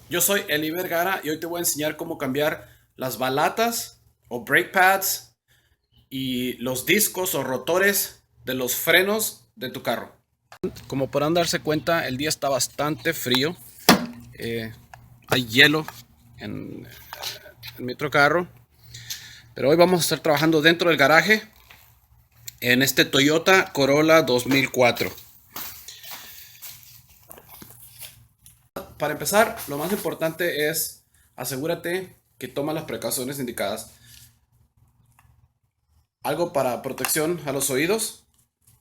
Yo soy Eli Vergara y hoy te voy a enseñar cómo cambiar las balatas o brake pads y los discos o rotores de los frenos de tu carro. Como podrán darse cuenta, el día está bastante frío. Eh, Hay hielo en mi otro carro. Pero hoy vamos a estar trabajando dentro del garaje en este Toyota Corolla 2004. Para empezar, lo más importante es asegúrate que tomas las precauciones indicadas. Algo para protección a los oídos.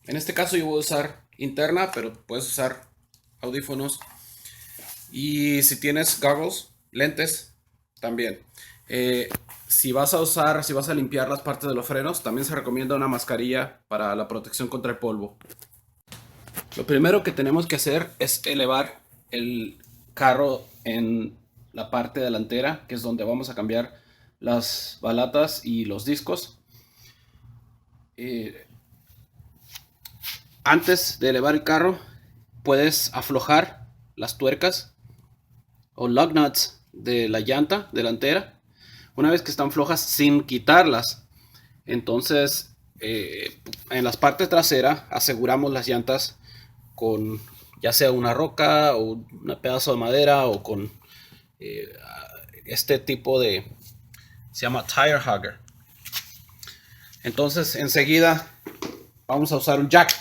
En este caso yo voy a usar interna, pero puedes usar audífonos. Y si tienes goggles, lentes, también. Si vas a limpiar las partes de los frenos, también se recomienda una mascarilla para la protección contra el polvo. Lo primero que tenemos que hacer es elevar el carro en la parte delantera, que es donde vamos a cambiar las balatas y los discos. Antes de elevar el carro, puedes aflojar las tuercas o lug nuts de la llanta delantera. Una vez que están flojas, sin quitarlas, entonces en las partes traseras aseguramos las llantas con ya sea una roca o un pedazo de madera o con eh, este tipo de, se llama tire hugger. Entonces enseguida vamos a usar un jack.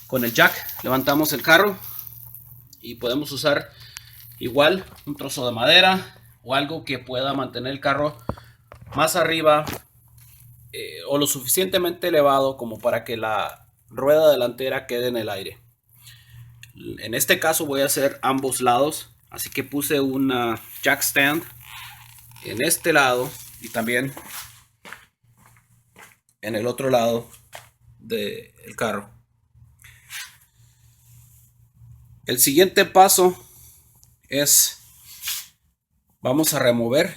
Con el jack levantamos el carro y podemos usar igual un trozo de madera o algo que pueda mantener el carro más arriba o lo suficientemente elevado como para que la rueda delantera quede en el aire. En este caso voy a hacer ambos lados, así que puse una jack stand en este lado y también en el otro lado del carro. El siguiente paso es, vamos a remover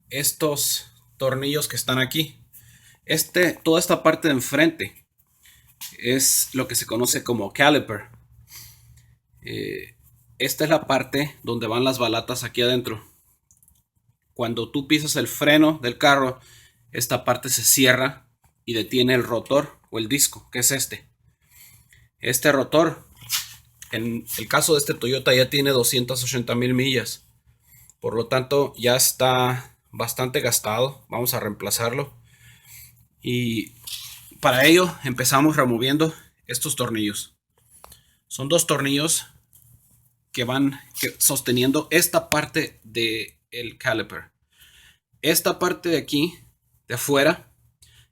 estos tornillos que están aquí. Toda esta parte de enfrente es lo que se conoce como caliper. Esta es la parte donde van las balatas aquí adentro. Cuando tú pisas el freno del carro, esta parte se cierra y detiene el rotor o el disco, que es este. Este rotor, en el caso de este Toyota, ya tiene 280,000 millas. Por lo tanto, ya está bastante gastado. Vamos a reemplazarlo. Y para ello empezamos removiendo estos tornillos. Son dos tornillos que van sosteniendo esta parte del caliper. Esta parte de aquí, de afuera,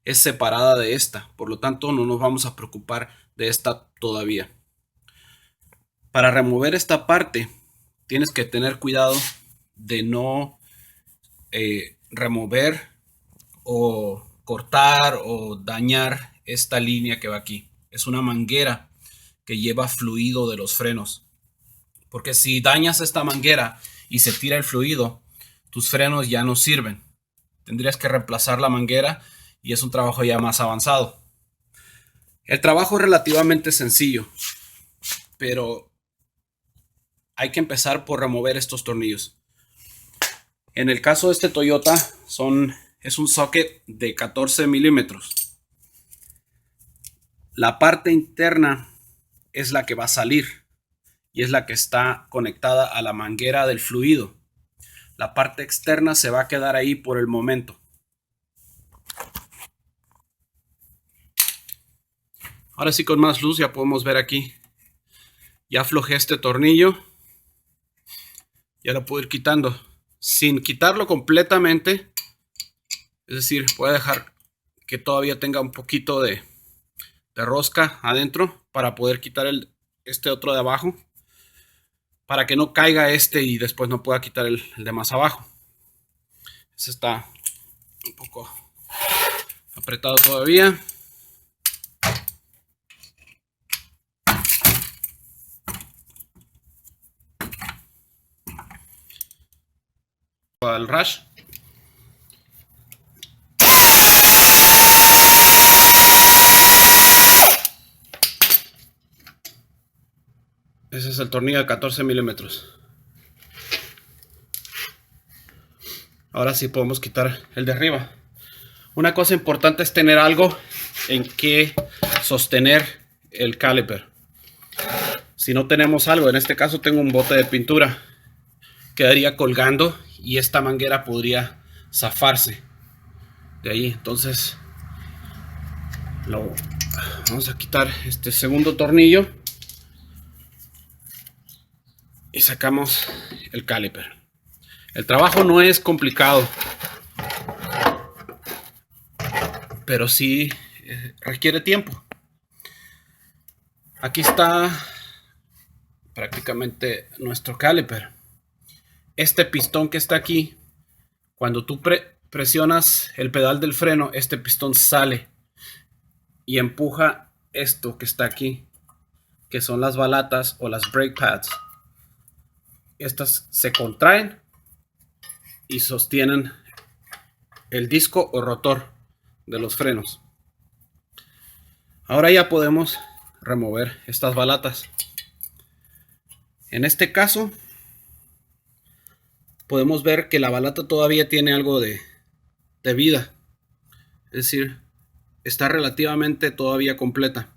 es separada de esta. Por lo tanto, no nos vamos a preocupar de esta todavía. Para remover esta parte, tienes que tener cuidado de no remover o cortar o dañar esta línea que va aquí. Es una manguera que lleva fluido de los frenos. Porque si dañas esta manguera y se tira el fluido, tus frenos ya no sirven. Tendrías que reemplazar la manguera y es un trabajo ya más avanzado. El trabajo es relativamente sencillo, pero hay que empezar por remover estos tornillos. En el caso de este Toyota es un socket de 14 milímetros. La parte interna es la que va a salir y es la que está conectada a la manguera del fluido. La parte externa se va a quedar ahí por el momento. Ahora sí, con más luz ya podemos ver aquí. Ya aflojé este tornillo. Ya lo puedo ir quitando. Sin quitarlo completamente. Es decir, voy a dejar que todavía tenga un poquito de rosca adentro para poder quitar este otro de abajo. Para que no caiga este y después no pueda quitar el de más abajo. Este está un poco apretado todavía. Al rush. Ese es el tornillo de 14 milímetros. Ahora sí podemos quitar el de arriba. Una cosa importante es tener algo en que sostener el caliper. Si no tenemos algo, en este caso tengo un bote de pintura, quedaría colgando y esta manguera podría zafarse de ahí. Entonces vamos a quitar este segundo tornillo y sacamos el caliper. El trabajo no es complicado, pero sí requiere tiempo. Aquí está prácticamente nuestro caliper. Este pistón que está aquí, cuando tú presionas el pedal del freno, este pistón sale y empuja esto que está aquí, que son las balatas o las brake pads. Estas se contraen y sostienen el disco o rotor de los frenos. Ahora ya podemos remover estas balatas. En este caso podemos ver que la balata todavía tiene algo de vida, es decir, está relativamente todavía completa.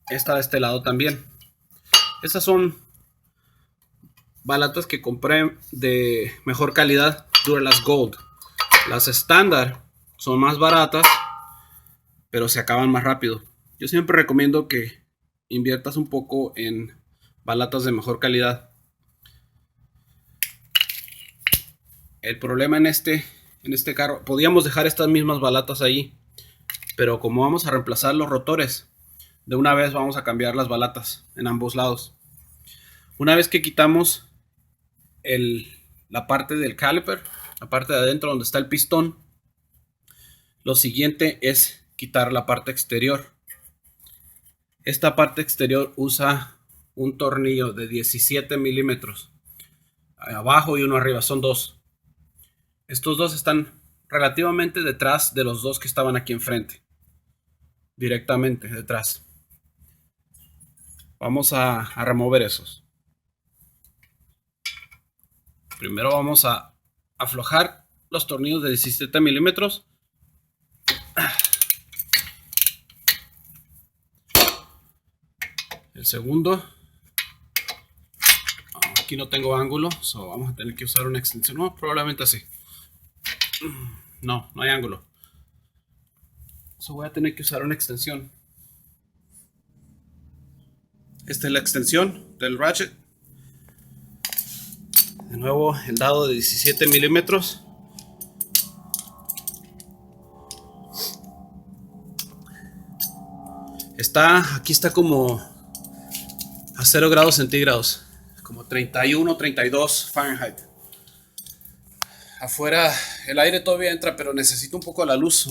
Esta de este lado también. Estas son balatas que compré de mejor calidad, Duralast Gold. Las estándar son más baratas, pero se acaban más rápido. Yo siempre recomiendo que inviertas un poco en balatas de mejor calidad. El problema en este carro, podíamos dejar estas mismas balatas ahí, pero como vamos a reemplazar los rotores, de una vez vamos a cambiar las balatas en ambos lados. Una vez que quitamos la parte del caliper, la parte de adentro donde está el pistón, lo siguiente es quitar la parte exterior. Esta parte exterior usa un tornillo de 17 milímetros abajo y uno arriba, son dos. Estos dos están relativamente detrás de los dos que estaban aquí enfrente, directamente detrás. Vamos a remover esos. Primero vamos a aflojar los tornillos de 17 milímetros. El segundo, aquí no tengo ángulo, so vamos a tener que usar una extensión. No, probablemente así. No hay ángulo. So voy a tener que usar una extensión. Esta es la extensión del ratchet. De nuevo el dado de 17 milímetros. Aquí está como a 0 grados centígrados, como 31, 32 Fahrenheit. Afuera el aire todavía entra, pero necesito un poco la luz.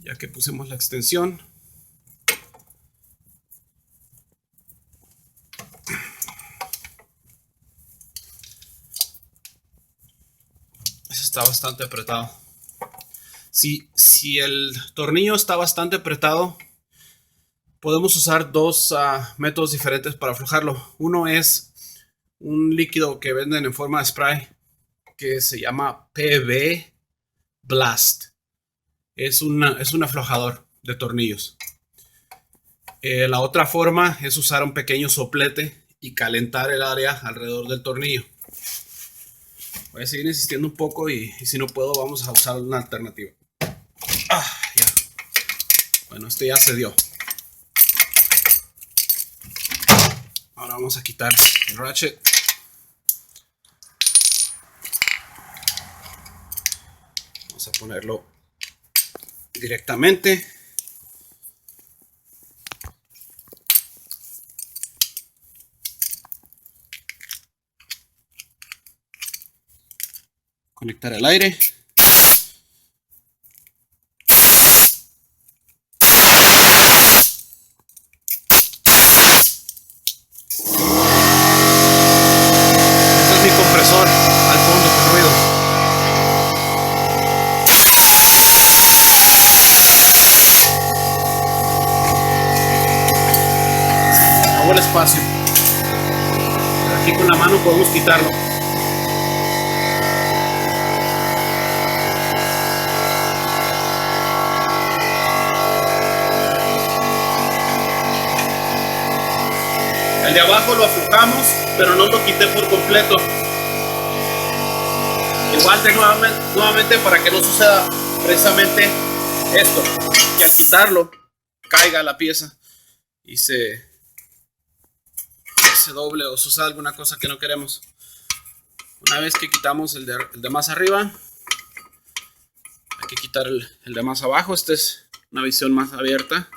Ya que pusimos la extensión, eso está bastante apretado. Si el tornillo está bastante apretado, podemos usar dos métodos diferentes para aflojarlo. Uno es un líquido que venden en forma de spray que se llama PB Blast. Es un aflojador de tornillos. La otra forma es usar un pequeño soplete y calentar el área alrededor del tornillo. Voy a seguir insistiendo un poco y si no puedo vamos a usar una alternativa. Ya. Bueno, este ya se dio. Ahora vamos a quitar el ratchet. Vamos a ponerlo directamente. Conectar el aire. Este es mi compresor al fondo con ruido. el espacio. Aquí con la mano podemos quitarlo. El de abajo lo aflojamos, pero no lo quité por completo. Igual de nuevamente para que no suceda precisamente esto, que al quitarlo caiga la pieza y se doble o suceda alguna cosa que no queremos. Una vez que quitamos el de más arriba, hay que quitar el de más abajo. Esta es una visión más abierta.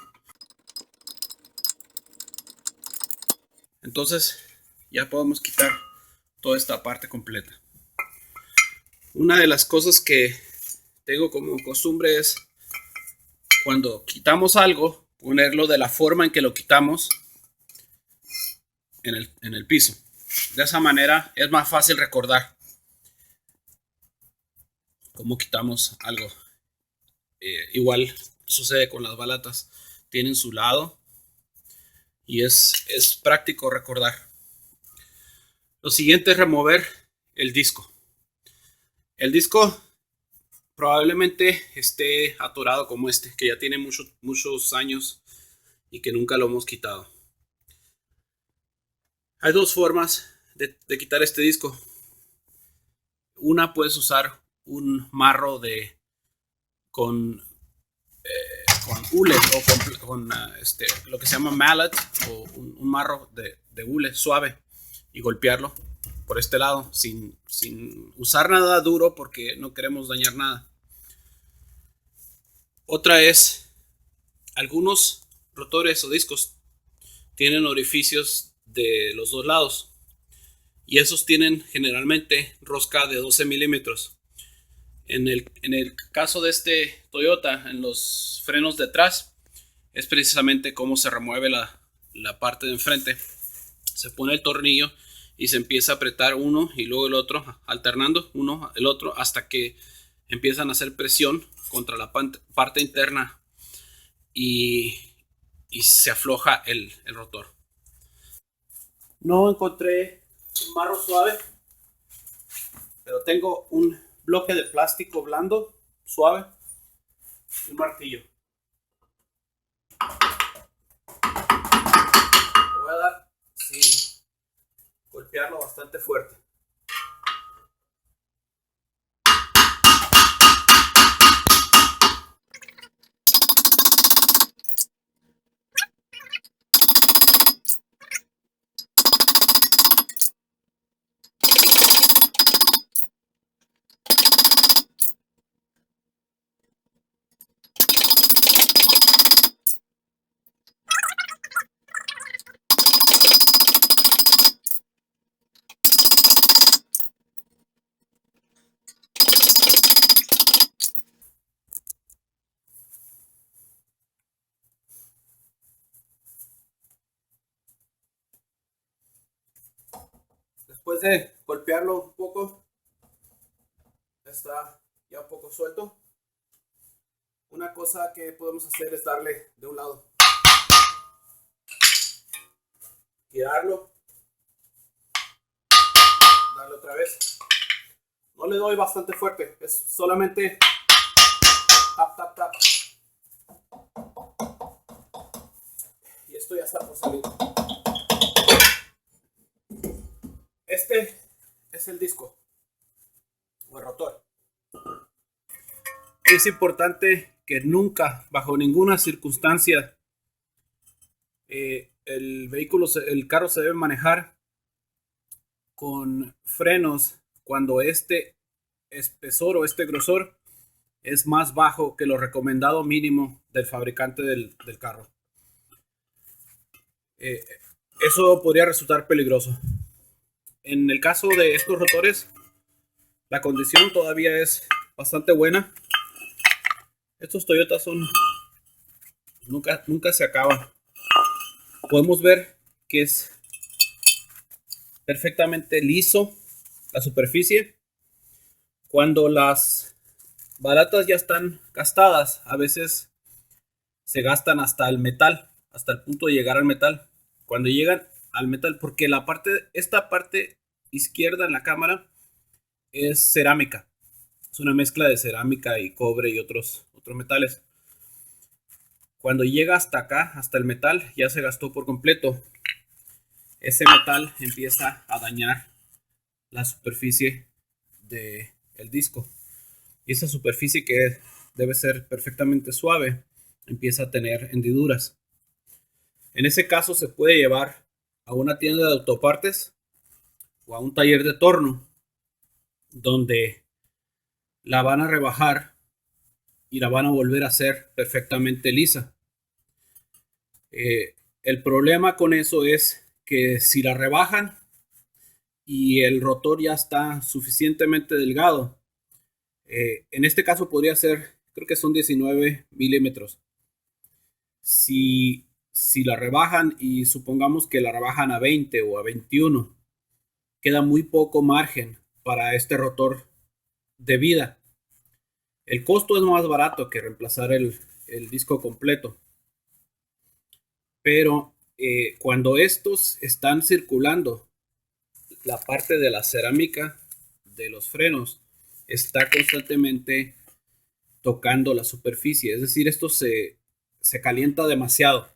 Entonces ya podemos quitar toda esta parte completa. Una de las cosas que tengo como costumbre es, cuando quitamos algo, ponerlo de la forma en que lo quitamos en el piso. De esa manera es más fácil recordar cómo quitamos algo. Igual sucede con las balatas. Tienen su lado y es práctico recordar. Lo siguiente es remover el disco. El disco probablemente esté atorado como este, que ya tiene muchos años y que nunca lo hemos quitado. Hay dos formas de quitar este disco. Una, puedes usar un marro con hule o con lo que se llama mallet, o un marro de hule suave, y golpearlo por este lado sin usar nada duro, porque no queremos dañar nada. Otra es, algunos rotores o discos tienen orificios de los dos lados, y esos tienen generalmente rosca de 12 milímetros. En el caso de este Toyota, en los frenos de atrás, es precisamente cómo se remueve la parte de enfrente. Se pone el tornillo y se empieza a apretar uno y luego el otro, alternando uno el otro, hasta que empiezan a hacer presión contra la parte interna y se afloja el rotor. No encontré un marro suave, pero tengo un bloque de plástico blando, suave, y un martillo. Lo voy a dar sin golpearlo bastante fuerte. Después de golpearlo un poco, está ya un poco suelto. Una cosa que podemos hacer es darle de un lado, girarlo, darle otra vez. No le doy bastante fuerte, es solamente tap, tap, tap. Y esto ya está por salir. Este es el disco o el rotor. Es importante que nunca, bajo ninguna circunstancia, el carro se debe manejar con frenos cuando este espesor o este grosor es más bajo que lo recomendado mínimo del fabricante del carro. Eso podría resultar peligroso. En el caso de estos rotores, la condición todavía es bastante buena. Estos Toyotas nunca se acaban. Podemos ver que es perfectamente liso la superficie. Cuando las balatas ya están gastadas, a veces se gastan hasta el metal, hasta el punto de llegar al metal. Cuando llegan al metal, porque esta parte izquierda en la cámara es cerámica. Es una mezcla de cerámica y cobre y otros metales. Cuando llega hasta acá, hasta el metal, ya se gastó por completo. Ese metal empieza a dañar la superficie del disco. Y esa superficie, que debe ser perfectamente suave, empieza a tener hendiduras. En ese caso se puede llevar a una tienda de autopartes o a un taller de torno, donde la van a rebajar y la van a volver a hacer perfectamente lisa. El problema con eso es que si la rebajan y el rotor ya está suficientemente delgado, en este caso podría ser, creo que son 19 milímetros. Si la rebajan, y supongamos que la rebajan a 20 o a 21, queda muy poco margen para este rotor de vida. El costo es más barato que reemplazar el disco completo. Pero cuando estos están circulando, la parte de la cerámica de los frenos está constantemente tocando la superficie. Es decir, esto se calienta demasiado.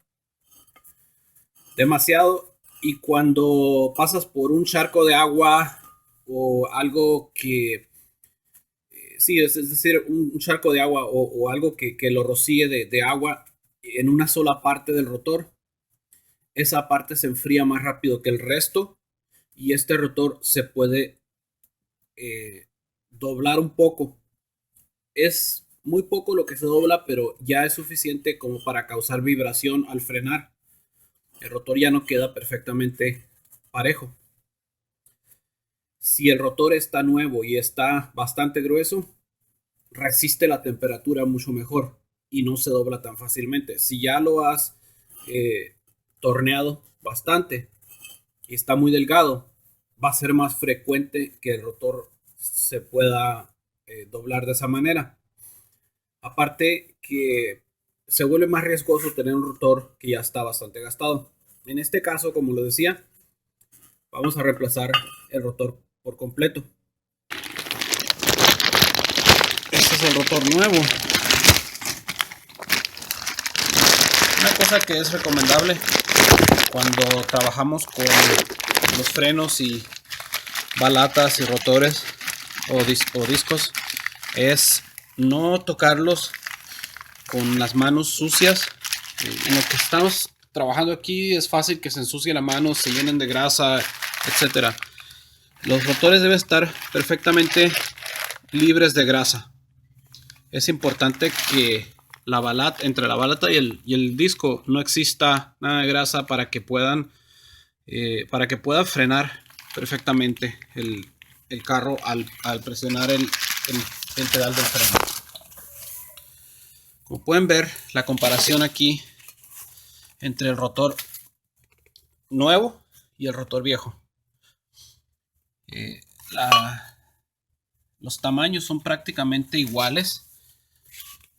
Y cuando pasas por un charco de agua o algo que... sí, es decir, un charco de agua o algo que lo rocíe de agua en una sola parte del rotor, esa parte se enfría más rápido que el resto y este rotor se puede doblar un poco. Es muy poco lo que se dobla, pero ya es suficiente como para causar vibración al frenar. El rotor ya no queda perfectamente parejo. Si el rotor está nuevo y está bastante grueso, resiste la temperatura mucho mejor y no se dobla tan fácilmente. Si ya lo has torneado bastante y está muy delgado, va a ser más frecuente que el rotor se pueda doblar de esa manera. Aparte que se vuelve más riesgoso tener un rotor que ya está bastante gastado. En este caso, como lo decía, vamos a reemplazar el rotor por completo. Este es el rotor nuevo. Una cosa que es recomendable cuando trabajamos con los frenos y balatas y rotores o discos es no tocarlos con las manos sucias. En lo que estamos trabajando aquí es fácil que se ensucie la mano, se llenen de grasa, etcétera. Los rotores deben estar perfectamente libres de grasa. Es importante que entre la balata y el disco no exista nada de grasa para que pueda frenar perfectamente el carro al presionar el pedal del freno. Como pueden ver, la comparación aquí entre el rotor nuevo y el rotor viejo. Los tamaños son prácticamente iguales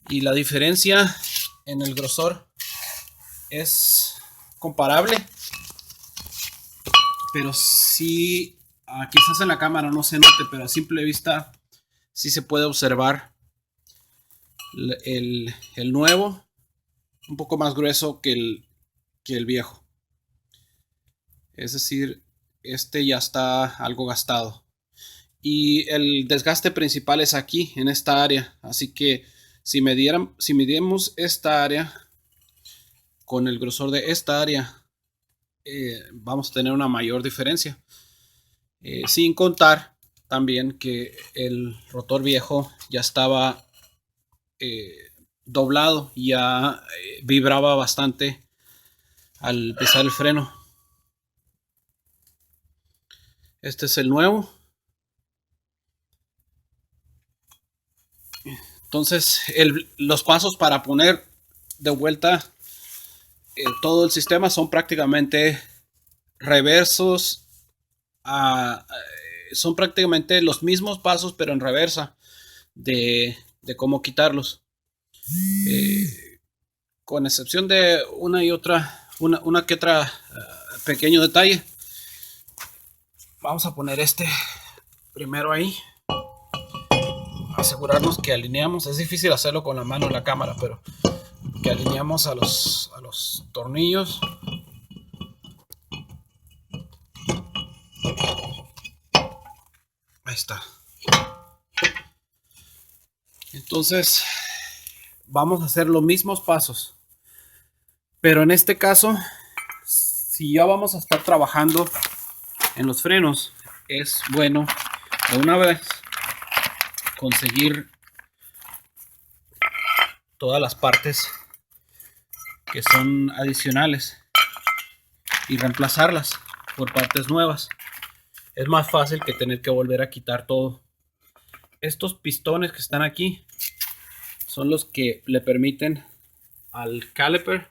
y la diferencia en el grosor es comparable, pero sí, quizás en la cámara no se note, pero a simple vista sí se puede observar el nuevo un poco más grueso que el viejo. Es decir, este ya está algo gastado. Y el desgaste principal es aquí, en esta área. Así que si midimos esta área con el grosor de esta área, vamos a tener una mayor diferencia. Sin contar también que el rotor viejo ya estaba doblado, ya vibraba bastante al pisar el freno. Este es el nuevo. Entonces los pasos para poner de vuelta todo el sistema son prácticamente reversos. Son prácticamente los mismos pasos, pero en reversa de cómo quitarlos. Con excepción de una que otra pequeño detalle. Vamos a poner este primero ahí. Asegurarnos que alineamos. Es difícil hacerlo con la mano en la cámara, pero que alineamos a los tornillos. Ahí está. Entonces vamos a hacer los mismos pasos, pero en este caso, si ya vamos a estar trabajando en los frenos, es bueno de una vez conseguir todas las partes que son adicionales y reemplazarlas por partes nuevas. Es más fácil que tener que volver a quitar todo. Estos pistones que están aquí son los que le permiten al caliper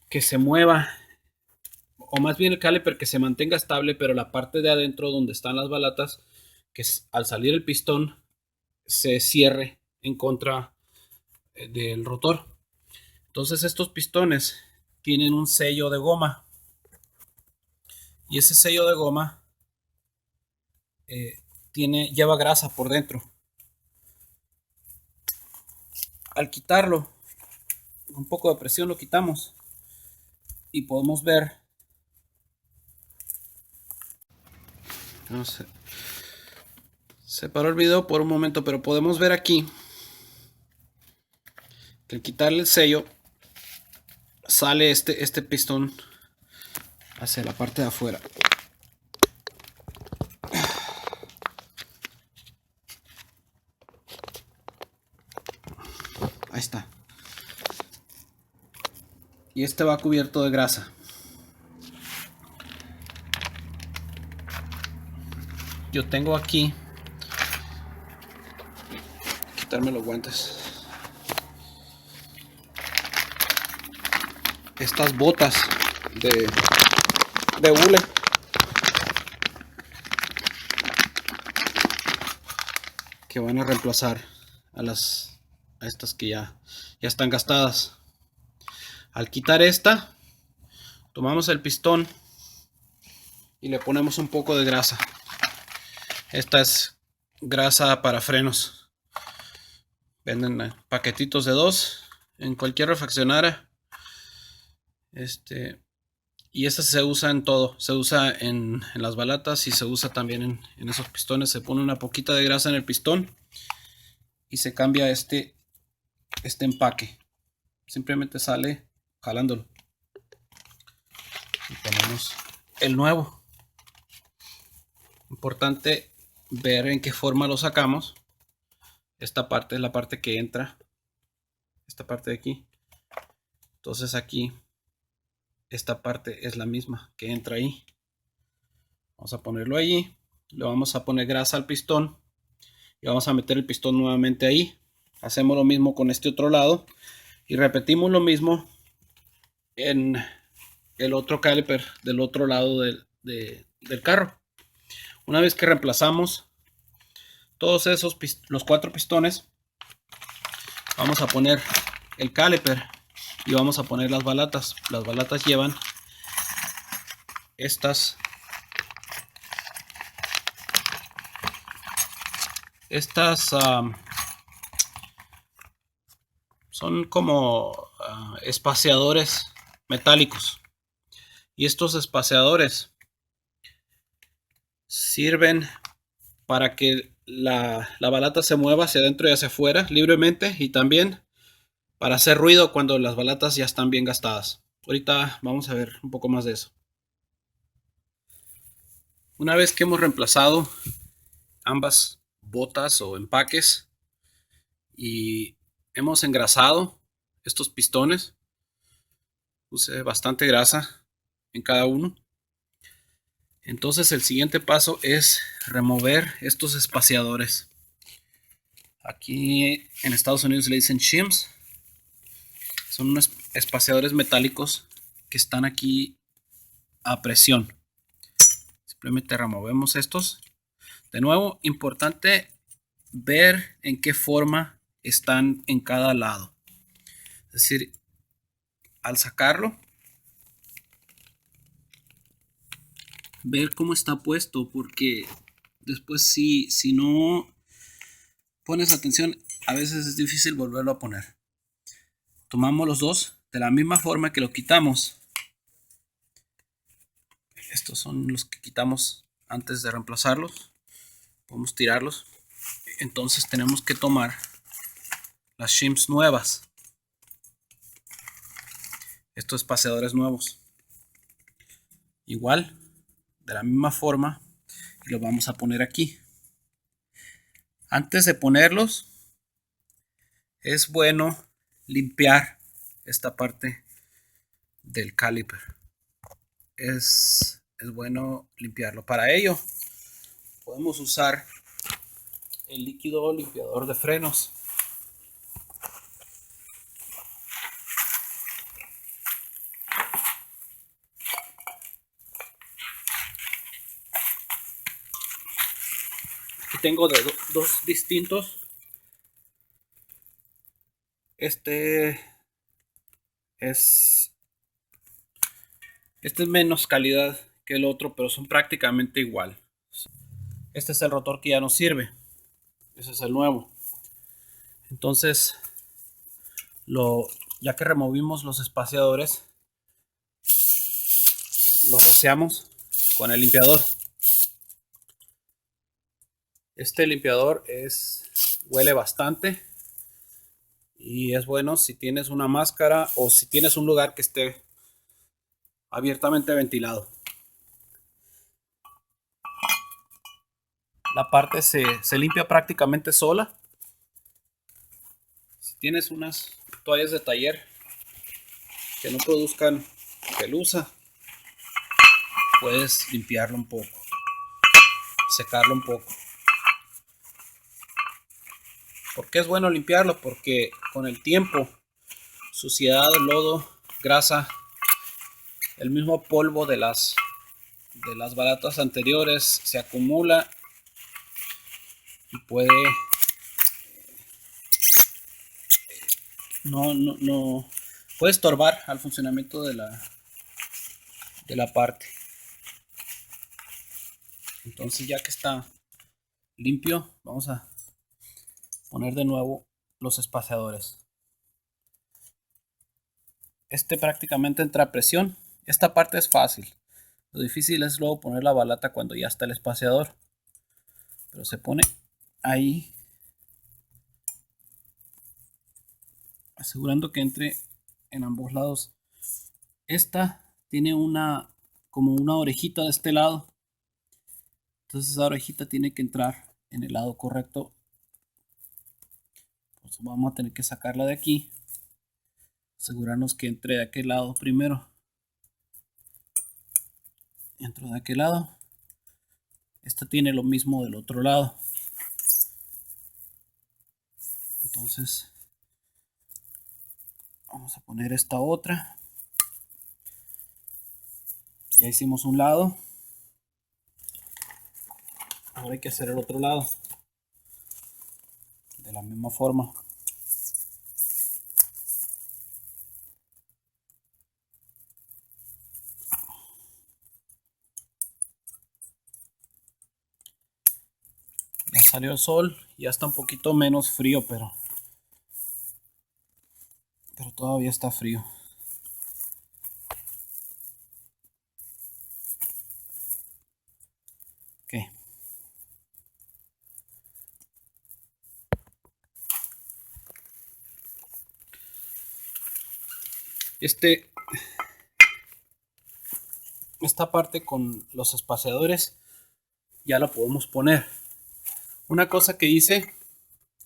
que se mueva, o más bien el caliper que se mantenga estable, pero la parte de adentro donde están las balatas, que al salir el pistón se cierre en contra del rotor. Entonces estos pistones tienen un sello de goma, y ese sello de goma lleva grasa por dentro. Al quitarlo, un poco de presión lo quitamos y podemos ver, no sé, se paró el video por un momento, pero podemos ver aquí que al quitarle el sello sale este pistón hacia la parte de afuera. Ahí está. Y este va cubierto de grasa. Yo tengo aquí, quitarme los guantes, estas botas de hule, que van a reemplazar a estas que ya están gastadas. Al quitar esta, tomamos el pistón y le ponemos un poco de grasa. Esta es grasa para frenos. Venden paquetitos de 2 en cualquier refaccionaria. Y esta se usa en todo. Se usa en las balatas y se usa también en esos pistones. Se pone una poquita de grasa en el pistón y se cambia este empaque. Simplemente sale jalándolo. Y ponemos el nuevo. Importante ver en qué forma lo sacamos. Esta parte es la parte que entra, esta parte de aquí. Entonces aquí esta parte es la misma que entra ahí. Vamos a ponerlo allí, le vamos a poner grasa al pistón y vamos a meter el pistón nuevamente ahí. Hacemos lo mismo con este otro lado y repetimos lo mismo en el otro caliper del otro lado del carro. Una vez que reemplazamos todos los 4 pistones, vamos a poner el caliper y vamos a poner las balatas. Las balatas llevan estas son como espaciadores metálicos, y estos espaciadores sirven para que la balata se mueva hacia adentro y hacia afuera libremente, y también para hacer ruido cuando las balatas ya están bien gastadas. Ahorita vamos a ver un poco más de eso. Una vez que hemos reemplazado ambas botas o empaques y hemos engrasado estos pistones, puse bastante grasa en cada uno. Entonces el siguiente paso es remover estos espaciadores. Aquí en Estados Unidos le dicen shims. Son unos espaciadores metálicos que están aquí a presión. Simplemente removemos estos. De nuevo, importante ver en qué forma están en cada lado. Es decir, al sacarlo, ver cómo está puesto, porque después si no pones atención, a veces es difícil volverlo a poner. Tomamos los dos de la misma forma que lo quitamos. Estos son los que quitamos antes de reemplazarlos. Podemos tirarlos. Entonces tenemos que tomar las shims nuevas. Estos espaciadores nuevos. Igual, de la misma forma, y los vamos a poner aquí. Antes de ponerlos, es bueno limpiar esta parte del caliper. Es bueno limpiarlo. Para ello, podemos usar el líquido limpiador de frenos. Aquí tengo de dos distintos. Este es menos calidad que el otro, pero son prácticamente igual. Este es el rotor que ya no sirve. Ese es el nuevo. Entonces, ya que removimos los espaciadores, lo rociamos con el limpiador. Este limpiador huele bastante y es bueno si tienes una máscara o si tienes un lugar que esté abiertamente ventilado. La parte se limpia prácticamente sola. Si tienes unas toallas de taller que no produzcan pelusa, puedes limpiarlo un poco, secarlo un poco. ¿Por qué es bueno limpiarlo? Porque con el tiempo, suciedad, lodo, grasa, el mismo polvo de las balatas anteriores se acumula y puede puede estorbar al funcionamiento de la parte. Entonces, ya que está limpio, vamos a poner de nuevo los espaciadores. Prácticamente entra a presión. Esta parte es fácil. Lo difícil es luego poner la balata cuando ya está el espaciador. Pero se pone ahí, asegurando que entre en ambos lados. Esta tiene como una orejita de este lado. Entonces esa orejita tiene que entrar en el lado correcto. Pues vamos a tener que sacarla de aquí. Asegurarnos que entre de aquel lado primero. Entro de aquel lado. Esta tiene lo mismo del otro lado. Entonces vamos a poner esta otra. Ya hicimos un lado. Ahora hay que hacer el otro lado. De la misma forma. Ya salió el sol. Ya está un poquito menos frío, pero todavía está frío. Ok. Esta parte con los espaciadores ya la podemos poner. Una cosa que hice,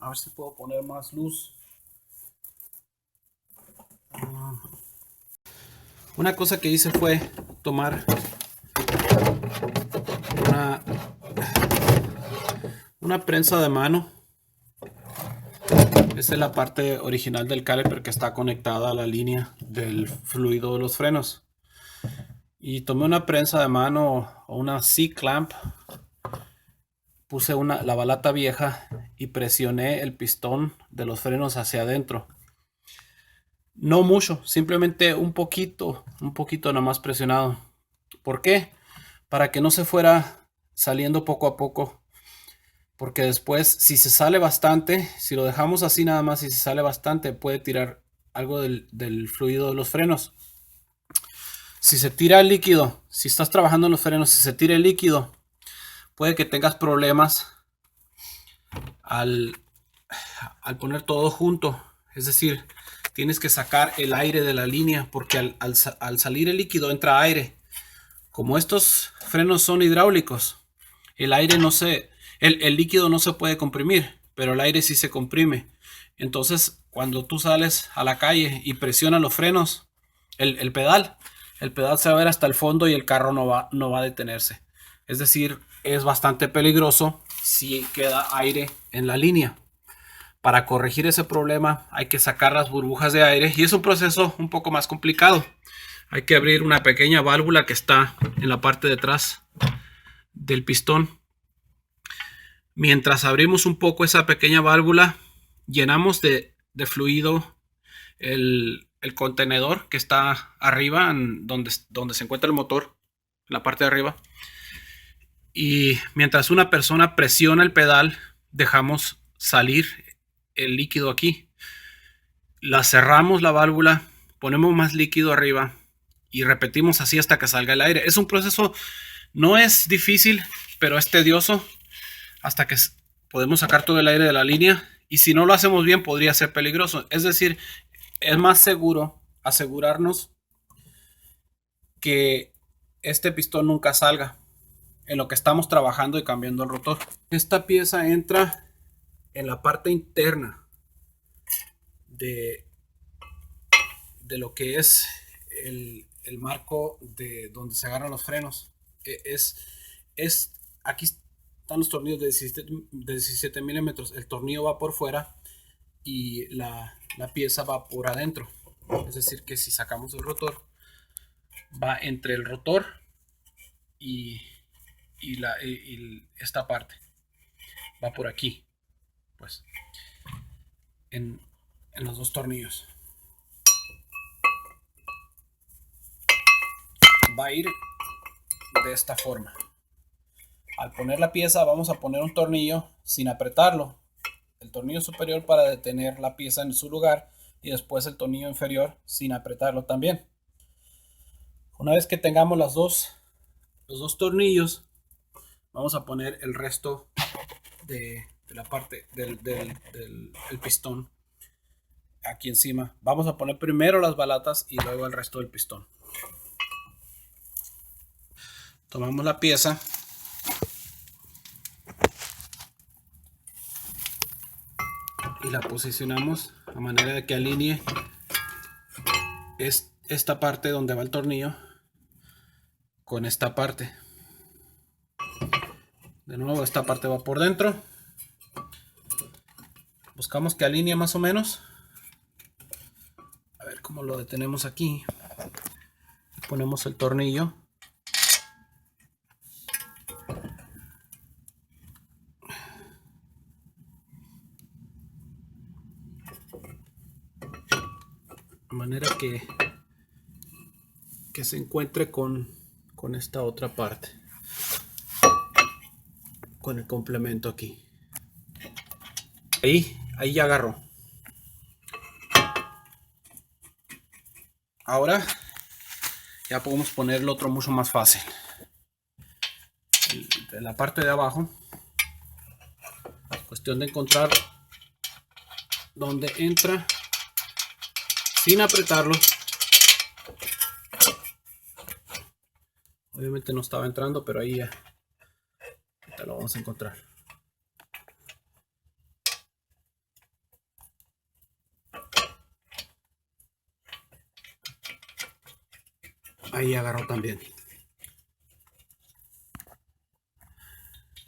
a ver si puedo poner más luz. Una cosa que hice fue tomar una prensa de mano. Esta es la parte original del caliper que está conectada a la línea del fluido de los frenos. Y tomé una prensa de mano o una C-clamp. Puse la balata vieja y presioné el pistón de los frenos hacia adentro. No mucho, simplemente un poquito nada más presionado. ¿Por qué? para que no se fuera saliendo poco a poco, porque después si se sale bastante, si lo dejamos así nada más y se sale bastante, puede tirar algo del fluido de los frenos. Si se tira el líquido, si estás trabajando en los frenos, si se tira el líquido, puede que tengas problemas al poner todo junto. Es decir, tienes que sacar el aire de la línea, porque al salir el líquido entra aire. Como estos frenos son hidráulicos, el aire no se, el líquido no se puede comprimir, pero el aire sí se comprime. Entonces, cuando tú sales a la calle y presionas los frenos, el pedal se va a ver hasta el fondo y el carro no va a detenerse. Es decir, es bastante peligroso si queda aire en la línea. Para corregir ese problema hay que sacar las burbujas de aire y es un proceso un poco más complicado. Hay que abrir una pequeña válvula que está en la parte de atrás del pistón. Mientras abrimos un poco esa pequeña válvula, llenamos de fluido el contenedor que está arriba, donde se encuentra el motor, en la parte de arriba. Y mientras una persona presiona el pedal, dejamos salir el líquido aquí. La cerramos la válvula, ponemos más líquido arriba y repetimos así hasta que salga el aire. Es un proceso, no es difícil, pero es tedioso hasta que podemos sacar todo el aire de la línea, y si no lo hacemos bien podría ser peligroso. Es decir, es más seguro asegurarnos que este pistón nunca salga en lo que estamos trabajando y cambiando el rotor. Esta pieza entra en la parte interna de lo que es el marco de donde se agarran los frenos. Aquí están los tornillos de 17 milímetros. El tornillo va por fuera y la pieza va por adentro. Es decir, que si sacamos el rotor, va entre el rotor y esta parte. Va por aquí, pues, en los dos tornillos. Va a ir de esta forma. Al poner la pieza vamos a poner un tornillo sin apretarlo, el tornillo superior para detener la pieza en su lugar y después el tornillo inferior sin apretarlo también. Una vez que tengamos los dos tornillos, vamos a poner el resto de la parte del pistón aquí encima. Vamos a poner primero las balatas y luego el resto del pistón. Tomamos la pieza y la posicionamos a manera de que alinee esta parte donde va el tornillo con esta parte. De nuevo, esta parte va por dentro. Buscamos que alinee más o menos. A ver cómo lo detenemos aquí. Ponemos el tornillo. De manera que se encuentre con esta otra parte, con el complemento aquí. Ahí ya agarró. Ahora ya podemos poner el otro mucho más fácil. De la parte de abajo, cuestión de encontrar donde entra sin apretarlo. Obviamente no estaba entrando, pero ahí ya lo vamos a encontrar. Ahí agarró también.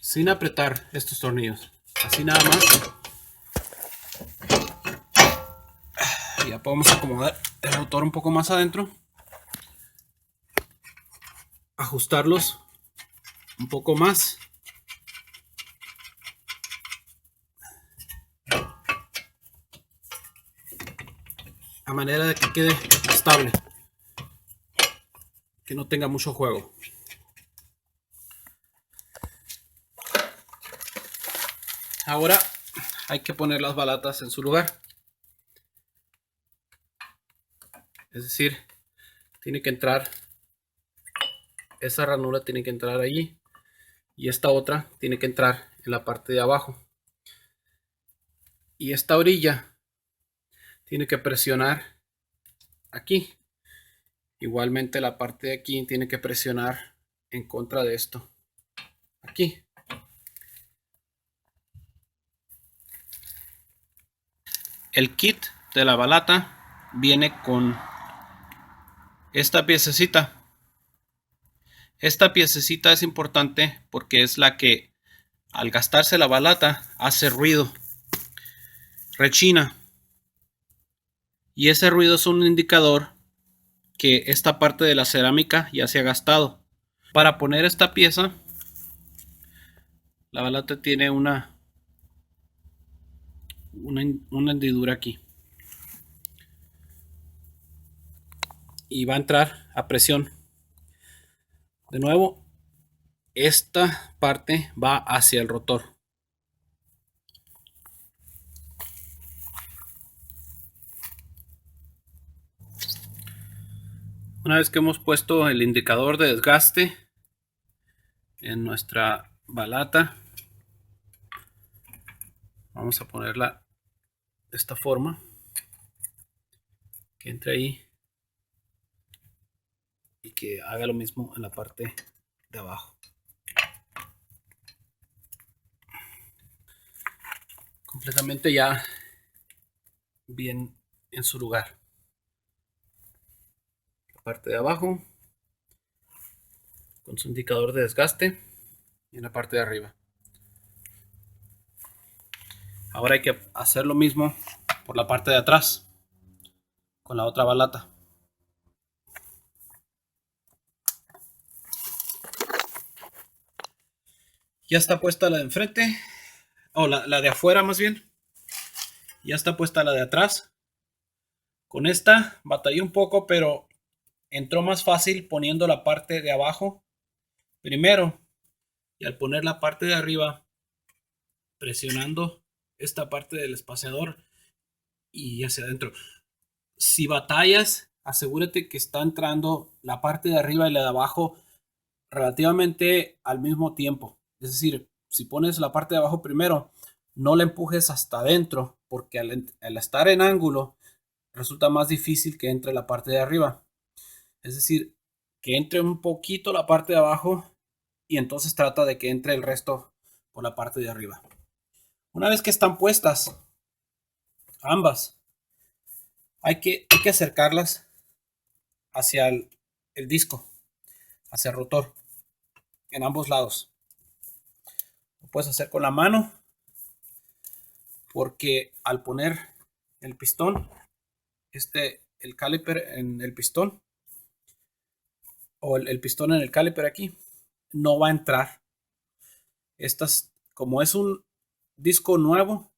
Sin apretar estos tornillos. Así nada más. Ya podemos acomodar el motor un poco más adentro. Ajustarlos un poco más. A manera de que quede estable. Que no tenga mucho juego. Ahora hay que poner las balatas en su lugar. Es decir, tiene que entrar, esa ranura tiene que entrar allí y esta otra tiene que entrar en la parte de abajo. Y esta orilla tiene que presionar aquí. Igualmente la parte de aquí tiene que presionar en contra de esto. Aquí. El kit de la balata viene con esta piececita. Esta piececita es importante porque es la que al gastarse la balata hace ruido, rechina. Y ese ruido es un indicador que esta parte de la cerámica ya se ha gastado. Para poner esta pieza, la balata tiene una hendidura aquí. Y va a entrar a presión. De nuevo, esta parte va hacia el rotor. Una vez que hemos puesto el indicador de desgaste en nuestra balata, vamos a ponerla de esta forma, que entre ahí y que haga lo mismo en la parte de abajo. Completamente ya bien en su lugar. La parte de abajo con su indicador de desgaste y en la parte de arriba. Ahora hay que hacer lo mismo por la parte de atrás con la otra balata. Ya está puesta la de enfrente, o la de afuera más bien. Ya está puesta la de atrás. Con esta batallé un poco, pero entró más fácil poniendo la parte de abajo primero. Y al poner la parte de arriba, presionando esta parte del espaciador y hacia adentro. Si batallas, asegúrate que está entrando la parte de arriba y la de abajo relativamente al mismo tiempo. Es decir, si pones la parte de abajo primero, no la empujes hasta adentro, porque al estar en ángulo resulta más difícil que entre la parte de arriba. Es decir, que entre un poquito la parte de abajo y entonces trata de que entre el resto por la parte de arriba. Una vez que están puestas ambas, hay que acercarlas hacia el disco, hacia el rotor, en ambos lados. Lo puedes hacer con la mano, porque al poner el pistón, el caliper en el pistón, o el pistón en el caliper aquí, no va a entrar. Estas, como es un disco nuevo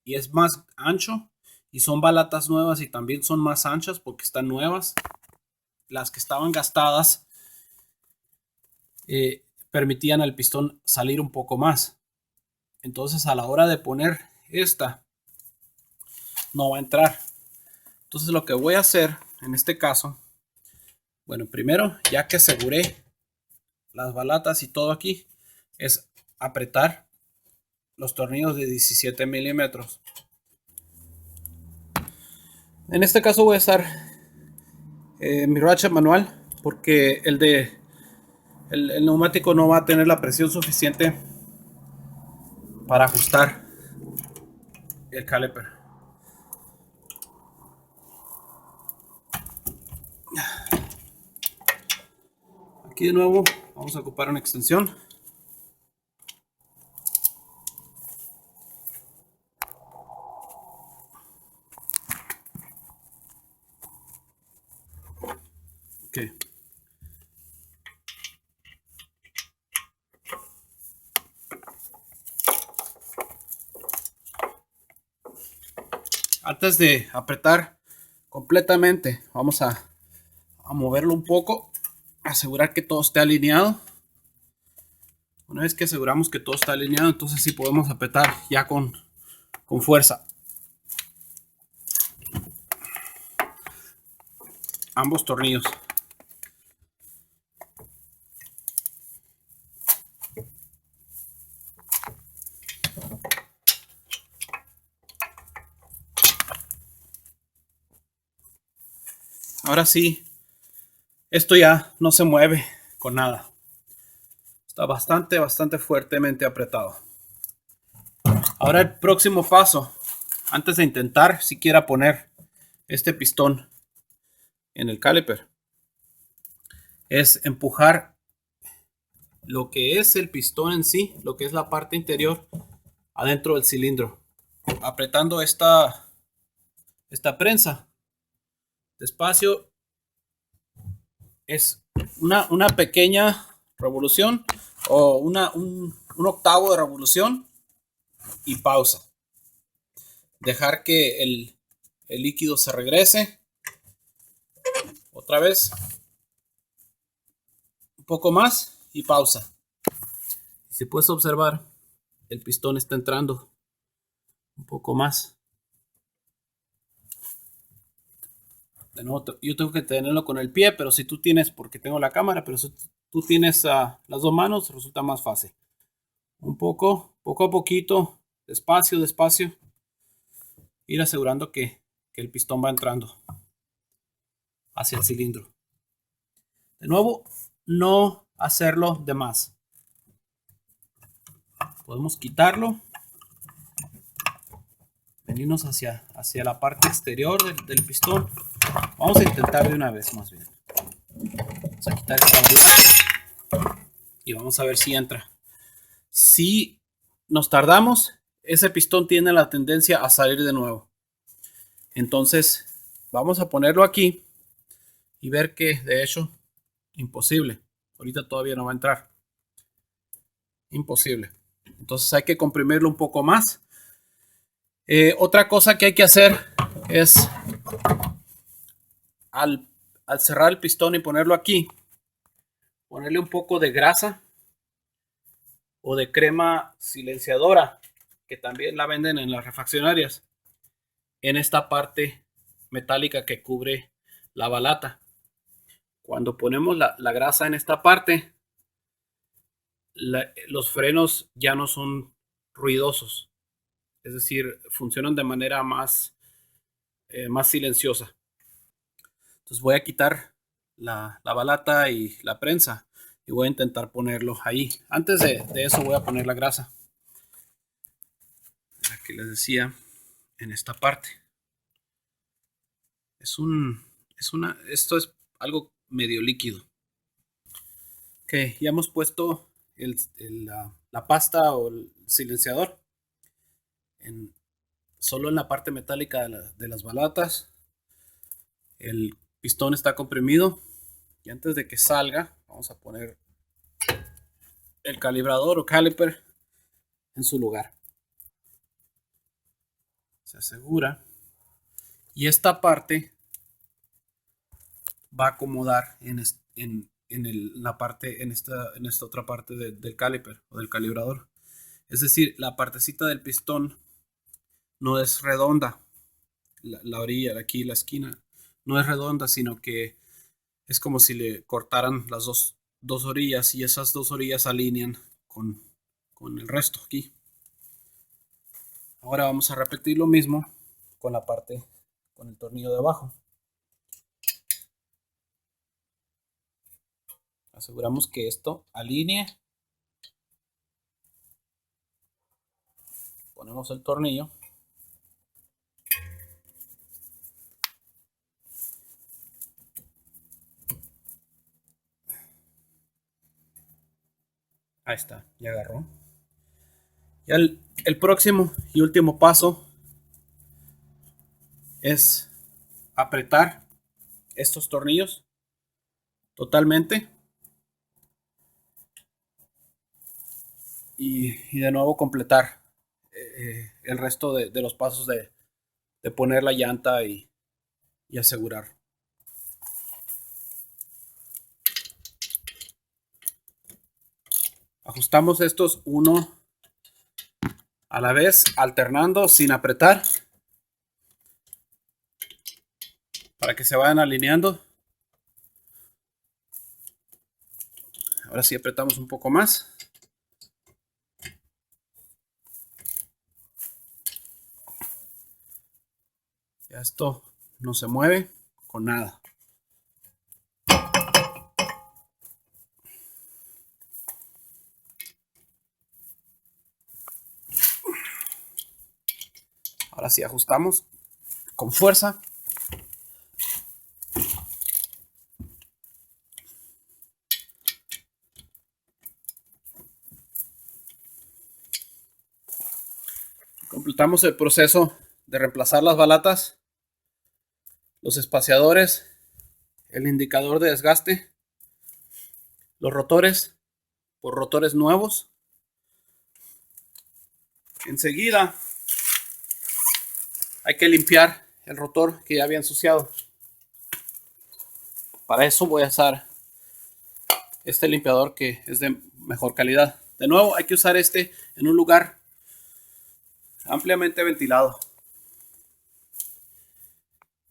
y es más ancho, y son balatas nuevas y también son más anchas porque están nuevas, las que estaban gastadas permitían al pistón salir un poco más. Entonces a la hora de poner esta, no va a entrar. Entonces lo que voy a hacer en este caso, bueno, primero ya que aseguré las balatas y todo aquí, es apretar los tornillos de 17 milímetros. En este caso voy a usar mi ratchet manual, porque el neumático no va a tener la presión suficiente para ajustar el caliper. Aquí de nuevo vamos a ocupar una extensión. Okay. Antes de apretar completamente, vamos a moverlo un poco, asegurar que todo esté alineado. Una vez que aseguramos que todo está alineado, entonces sí podemos apretar ya con fuerza ambos tornillos. Ahora sí, esto ya no se mueve con nada. Está bastante fuertemente apretado. Ahora el próximo paso, antes de intentar siquiera poner este pistón en el caliper, es empujar lo que es el pistón en sí, lo que es la parte interior, adentro del cilindro, apretando esta prensa despacio. Es una pequeña revolución o un octavo de revolución y pausa. Dejar que el líquido se regrese. Otra vez. Un poco más y pausa. Si puedes observar, el pistón está entrando un poco más. De nuevo, yo tengo que tenerlo con el pie, pero si tú tienes, porque tengo la cámara, pero si tú tienes las dos manos, resulta más fácil. Poco a poquito, despacio, ir asegurando que el pistón va entrando hacia el cilindro. De nuevo, no hacerlo de más. Podemos quitarlo, venirnos hacia la parte exterior del pistón. Vamos a intentar de una vez más bien. Vamos a quitar esta balata y vamos a ver si entra. Si nos tardamos, ese pistón tiene la tendencia a salir de nuevo. Entonces vamos a ponerlo aquí y ver que de hecho imposible. Ahorita todavía no va a entrar. Imposible. Entonces hay que comprimirlo un poco más. Otra cosa que hay que hacer es al cerrar el pistón y ponerlo aquí, ponerle un poco de grasa o de crema silenciadora, que también la venden en las refaccionarias, en esta parte metálica que cubre la balata. Cuando ponemos la grasa en esta parte, los frenos ya no son ruidosos, es decir, funcionan de manera más silenciosa. Entonces voy a quitar la balata y la prensa y voy a intentar ponerlo ahí. Antes de eso voy a poner la grasa, la que les decía, en esta parte. Esto es algo medio líquido. Ok, ya hemos puesto la pasta o el silenciador solo en la parte metálica de las balatas. El pistón está comprimido y antes de que salga vamos a poner el calibrador o caliper en su lugar. Se asegura y esta parte va a acomodar en esta otra parte del caliper o del calibrador. Es decir, la partecita del pistón no es redonda, la orilla, aquí la esquina no es redonda, sino que es como si le cortaran las dos orillas y esas dos orillas alinean con el resto aquí. Ahora vamos a repetir lo mismo con con el tornillo de abajo. Aseguramos que esto alinee. Ponemos el tornillo. Ahí está, ya agarró. Ya el próximo y último paso es apretar estos tornillos totalmente y de nuevo completar el resto de los pasos de poner la llanta y asegurar. Ajustamos estos uno a la vez, alternando sin apretar, para que se vayan alineando. Ahora sí apretamos un poco más. Ya esto no se mueve con nada. Ahora sí ajustamos con fuerza. Completamos el proceso de reemplazar las balatas, los espaciadores, el indicador de desgaste, los rotores por rotores nuevos. Enseguida hay que limpiar el rotor que ya había ensuciado. Para eso voy a usar este limpiador que es de mejor calidad. De nuevo, hay que usar este en un lugar ampliamente ventilado.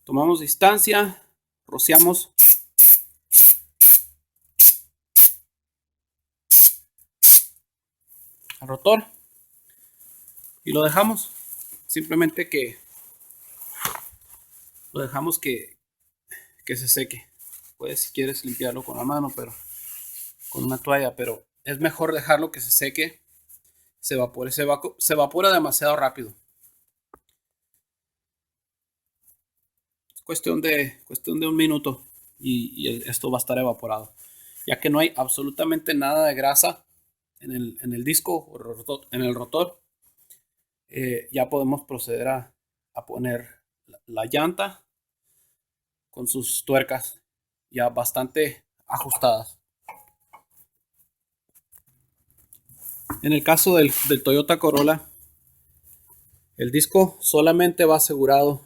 Tomamos distancia, rociamos al rotor y lo dejamos. Simplemente que lo dejamos que se seque. Puedes, si quieres, limpiarlo con la mano, pero con una toalla, pero es mejor dejarlo que se seque, se evapora demasiado rápido. Es cuestión de un minuto y esto va a estar evaporado, ya que no hay absolutamente nada de grasa en el disco o en el rotor. Ya podemos proceder a poner la llanta con sus tuercas ya bastante ajustadas. En el caso del Toyota Corolla, el disco solamente va asegurado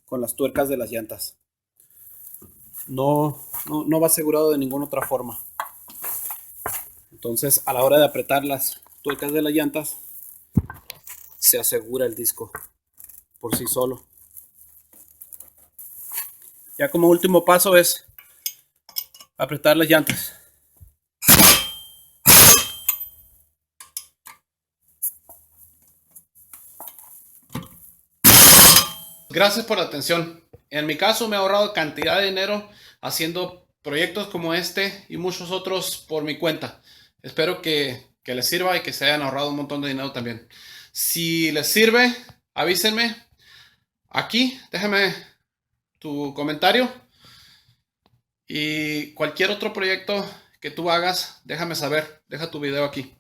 con las tuercas de las llantas. No va asegurado de ninguna otra forma. Entonces, a la hora de apretar las tuercas de las llantas, se asegura el disco por sí solo. Ya como último paso es apretar las llantas. Gracias por la atención. En mi caso me he ahorrado cantidad de dinero haciendo proyectos como este y muchos otros por mi cuenta. Espero que les sirva y que se hayan ahorrado un montón de dinero también. Si les sirve, avísenme aquí, déjame tu comentario y cualquier otro proyecto que tú hagas, déjame saber, deja tu video aquí.